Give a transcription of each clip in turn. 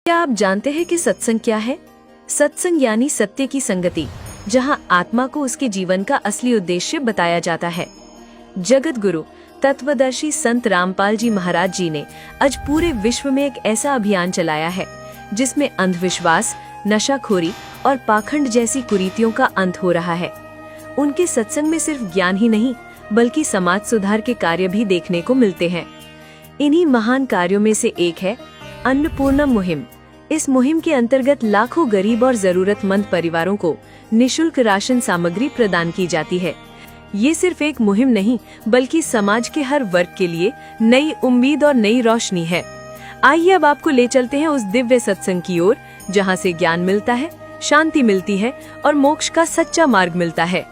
क्या आप जानते हैं कि सत्संग क्या है? सत्संग यानी सत्य की संगति, जहां आत्मा को उसके जीवन का असली उद्देश्य बताया जाता है। जगत गुरु तत्वदर्शी संत रामपाल जी महाराज जी ने आज पूरे विश्व में एक ऐसा अभियान चलाया है जिसमें अंधविश्वास, नशाखोरी और पाखंड जैसी कुरीतियों का अंत हो रहा है। उनके सत्संग में सिर्फ ज्ञान ही नहीं बल्कि समाज सुधार के कार्य भी देखने को मिलते हैं। इन्हीं महान कार्यों में से एक है अन्नपूर्णा मुहिम। इस मुहिम के अंतर्गत लाखों गरीब और जरूरतमंद परिवारों को निशुल्क राशन सामग्री प्रदान की जाती है। ये सिर्फ एक मुहिम नहीं बल्कि समाज के हर वर्ग के लिए नई उम्मीद और नई रोशनी है। आइए अब आपको ले चलते हैं उस दिव्य सत्संग की ओर जहां से ज्ञान मिलता है, शांति मिलती है और मोक्ष का सच्चा मार्ग मिलता है।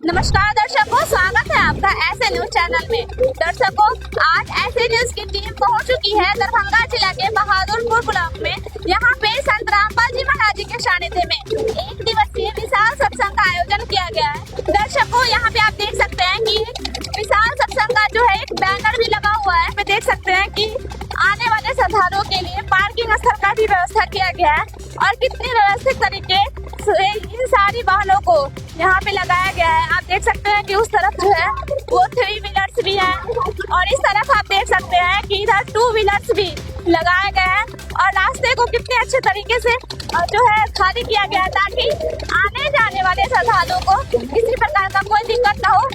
नमस्कार दर्शकों, स्वागत है आपका ऐसे न्यूज चैनल में। दर्शकों, आज ऐसे न्यूज की टीम पहुंच चुकी है दरभंगा जिला के बहादुरपुर ब्लॉक में। यहाँ पे संत रामपाल जी महाराज जी के सानिध्य में एक दिवसीय विशाल सत्संग का आयोजन किया गया है। दर्शकों, यहाँ पे आप देख सकते हैं कि विशाल सत्संग का जो है एक बैनर भी लगा हुआ है। देख सकते हैं कि आने वाले श्रद्धालुओं के लिए पार्किंग स्थल का भी व्यवस्था किया गया है और कितनी व्यवस्थित तरीके से इन सारी वाहनों को यहाँ पे लगाया गया है। आप देख सकते हैं कि उस तरफ जो है वो 3 व्हीलर्स भी है और इस तरफ आप देख सकते हैं कि इधर 2 व्हीलर्स भी लगाया गया है और रास्ते को कितने अच्छे तरीके से जो है खाली किया गया है ताकि आने जाने वाले श्रद्धालुओं को किसी प्रकार का कोई दिक्कत न हो।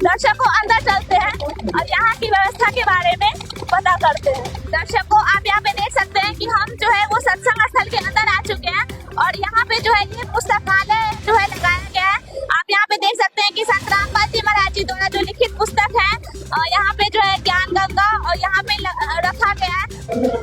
दर्शकों, अंदर चलते हैं और यहाँ की व्यवस्था के बारे में पता करते हैं। दर्शकों, आप यहाँ पे देख सकते हैं कि हम जो है वो सत्संग स्थल के अंदर आ चुके हैं और यहाँ पे जो है ये पुस्तकालय जो है लगाया गया है। आप यहाँ पे देख सकते हैं कि संत रामपाल जी महाराज जी द्वारा जो लिखित पुस्तक है और यहाँ पे जो है ज्ञान गंगा और यहाँ पे रखा गया है।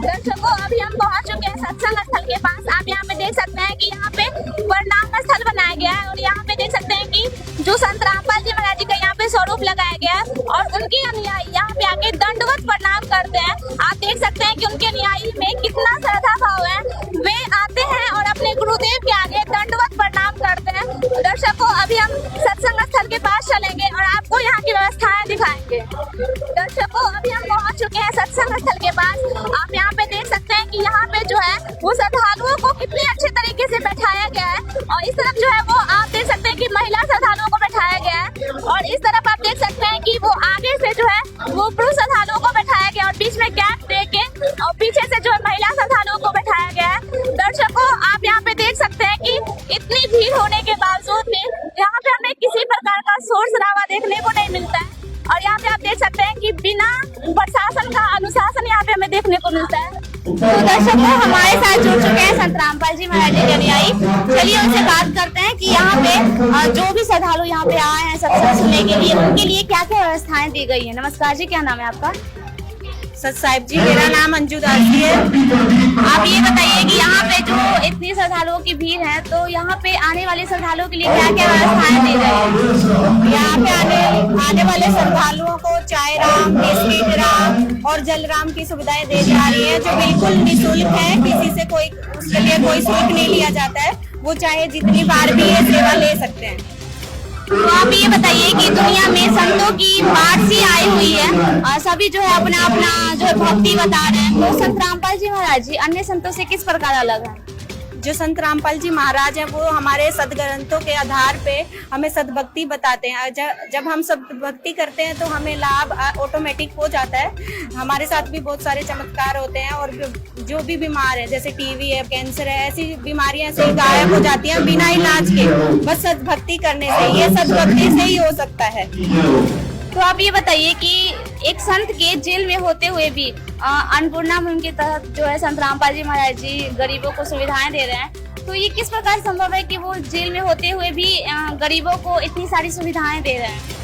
दर्शकों, अभी हम पहुँच चुके हैं सत्संग स्थल के पास। आप यहाँ पे देख सकते हैं कि यहाँ पे प्रणाम स्थल बनाया गया है और यहाँ पे देख सकते हैं कि जो संत रामपाल जी महाराज जी का यहाँ पे स्वरूप लगाया गया है और उनके अनुयायी यहाँ पे आके दंडवत प्रणाम करते हैं। आप देख सकते हैं कि उनके अनुयायी में कितना श्रद्धा भाव है। वे आते हैं और अपने गुरुदेव के आगे दंडवत प्रणाम करते हैं। दर्शकों, अभी हम सत्संग स्थल के पास चलेंगे और आपको यहाँ की व्यवस्थाएं दिखाएंगे। दर्शकों, अभी हम पहुँच चुके हैं सत्संग स्थल के पास। आप यहाँ पे देख सकते हैं कि यहाँ पे जो है वो श्रद्धालुओं को कितने अच्छे तरीके से बैठाया गया है और इस तरफ जो है वो आप देख सकते हैं कि महिला श्रद्धालुओं को बैठाया गया है और इस तरफ आप देख सकते हैं कि वो आगे से जो है वो पुरुष श्रद्धालुओं को बैठाया गया और बीच में गैप दे के और पीछे से जो है महिला श्रद्धालुओं को बैठाया गया है। दर्शकों, आप यहाँ पे देख सकते हैं कि इतनी भीड़ होने के बावजूद भी यहाँ पे हमें किसी प्रकार का शोर शराबा देखने को नहीं मिलता है और यहाँ पे आप देख सकते हैं कि बिना प्रशासन का अनुशासन यहाँ पे हमें देखने को मिलता है। तो दर्शकों, हमारे साथ जुड़ चुके हैं संत रामपाल जी महाराज जी के अनुयायी। चलिए उनसे बात करते हैं कि यहाँ पे जो भी श्रद्धालु यहाँ पे आए हैं सत्संग सुनने के लिए उनके लिए क्या क्या व्यवस्थाएं दी गई है। नमस्कार जी, क्या नाम है आपका? सत साहिब जी, मेरा नाम अंजू दास जी है। आप ये बताइए कि यहाँ पे जो इतनी श्रद्धालुओं की भीड़ है तो यहाँ पे आने वाले श्रद्धालुओं के लिए क्या क्या व्यवस्थाएं दी गई? यहाँ पे आने वाले श्रद्धालुओं को चाय राम, बिस्किट राम और जल राम की सुविधाएं दी जा रही है जो बिल्कुल निःशुल्क है। किसी से कोई उसके लिए कोई शुल्क नहीं लिया जाता है। वो चाहे जितनी बार भी ये सेवा ले सकते हैं। तो आप ये बताइए कि दुनिया में संतों की बाढ़ सी आई हुई है और सभी जो है अपना अपना जो है भक्ति बता रहे हैं, तो संत रामपाल जी महाराज जी अन्य संतों से किस प्रकार अलग है? जो संत रामपाल जी महाराज हैं वो हमारे सदग्रंथों के आधार पे हमें सदभक्ति बताते हैं। जब हम सदभक्ति करते हैं तो हमें लाभ ऑटोमेटिक हो जाता है। हमारे साथ भी बहुत सारे चमत्कार होते हैं और जो भी बीमार है जैसे टीवी है, कैंसर है, ऐसी बीमारियां ऐसे ही गायब हो जाती हैं बिना इलाज के, बस सदभक्ति करने से। ये सदभक्ति से ही हो सकता है। तो आप ये बताइए कि एक संत के जेल में होते हुए भी अन्नपूर्णा मुहिम के तहत जो है संत रामपाल जी महाराज जी गरीबों को सुविधाएं दे रहे हैं, तो ये किस प्रकार संभव है कि वो जेल में होते हुए भी गरीबों को इतनी सारी सुविधाएं दे रहे हैं?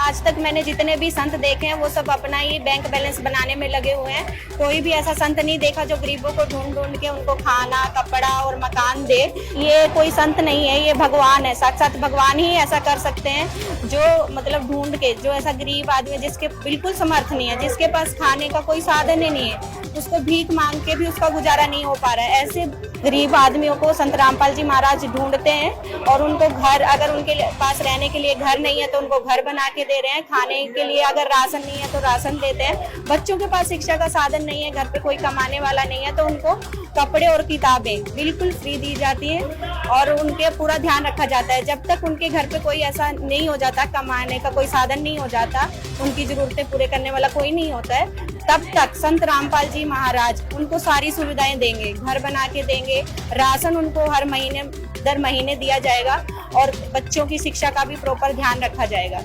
आज तक मैंने जितने भी संत देखे हैं वो सब अपना ही बैंक बैलेंस बनाने में लगे हुए हैं। कोई भी ऐसा संत नहीं देखा जो गरीबों को ढूंढ ढूंढ के उनको खाना, कपड़ा और मकान दे। ये कोई संत नहीं है, ये भगवान है। साक्षात भगवान ही ऐसा कर सकते हैं जो मतलब ढूंढ के, जो ऐसा गरीब आदमी है जिसके बिल्कुल समर्थ नहीं है, जिसके पास खाने का कोई साधन ही नहीं है, उसको भीख मांग के भी उसका गुजारा नहीं हो पा रहा है। ऐसे गरीब आदमियों को संत रामपाल जी महाराज ढूंढते हैं और उनको घर, अगर उनके पास रहने के लिए घर नहीं है तो उनको घर बना के दे रहे हैं, खाने के लिए अगर राशन नहीं है तो राशन देते हैं, बच्चों के पास शिक्षा का साधन नहीं है, घर पे कोई कमाने वाला नहीं है तो उनको कपड़े और किताबें बिल्कुल फ्री दी जाती है और उनके पूरा ध्यान रखा जाता है। जब तक उनके घर पे कोई ऐसा नहीं हो जाता, कमाने का कोई साधन नहीं हो जाता, उनकी जरूरतें पूरे करने वाला कोई नहीं होता है, तब तक संत रामपाल जी महाराज उनको सारी सुविधाएं देंगे, घर बना के देंगे, राशन उनको हर महीने दर महीने दिया जाएगा और बच्चों की शिक्षा का भी प्रॉपर ध्यान रखा जाएगा।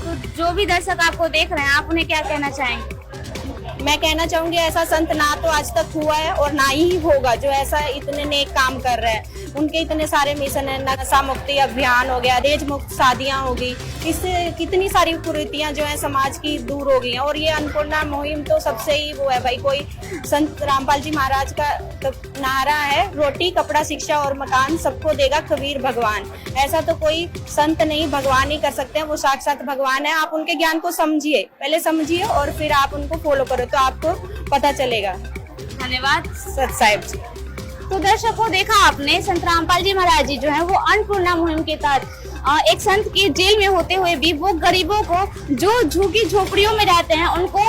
तो जो भी दर्शक आपको देख रहे हैं, आप उन्हें क्या कहना चाहेंगे? मैं कहना चाहूंगी ऐसा संत ना तो आज तक हुआ है और ना ही होगा जो ऐसा इतने नेक काम कर रहे हैं। उनके इतने सारे मिशन है, नशा मुक्ति अभियान हो गया, दहेज मुक्त शादियां होगी, इससे कितनी सारी कुरीतियां जो है समाज की दूर हो गई हैं। और ये अन्नपूर्णा मुहिम तो सबसे ही वो है भाई, कोई संत रामपाल जी महाराज का तो नारा है, रोटी कपड़ा शिक्षा और मकान सबको देगा कबीर भगवान। ऐसा तो कोई संत नहीं, भगवान ही कर सकते हैं, वो साक्षात भगवान है। आप उनके ज्ञान को समझिए, पहले समझिए और फिर आप उनको फॉलो करो तो आपको पता चलेगा। धन्यवाद सत साहिब जी। तो दर्शकों, देखा आपने संत रामपाल जी महाराज जी जो है वो अन्नपूर्णा मुहिम के तहत एक संत के जेल में होते हुए भी वो गरीबों को जो झुग्गी झोपड़ियों में रहते हैं उनको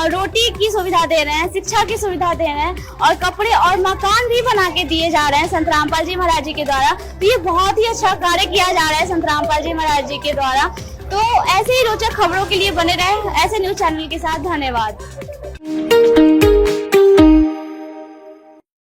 रोटी की सुविधा दे रहे हैं, शिक्षा की सुविधा दे रहे हैं और कपड़े और मकान भी बना के दिए जा रहे हैं संत रामपाल जी महाराज जी के द्वारा। तो ये बहुत ही अच्छा कार्य किया जा रहा है संत रामपाल जी महाराज जी के द्वारा। तो ऐसे ही रोचक खबरों के लिए बने रहे ऐसे न्यूज चैनल के साथ। धन्यवाद।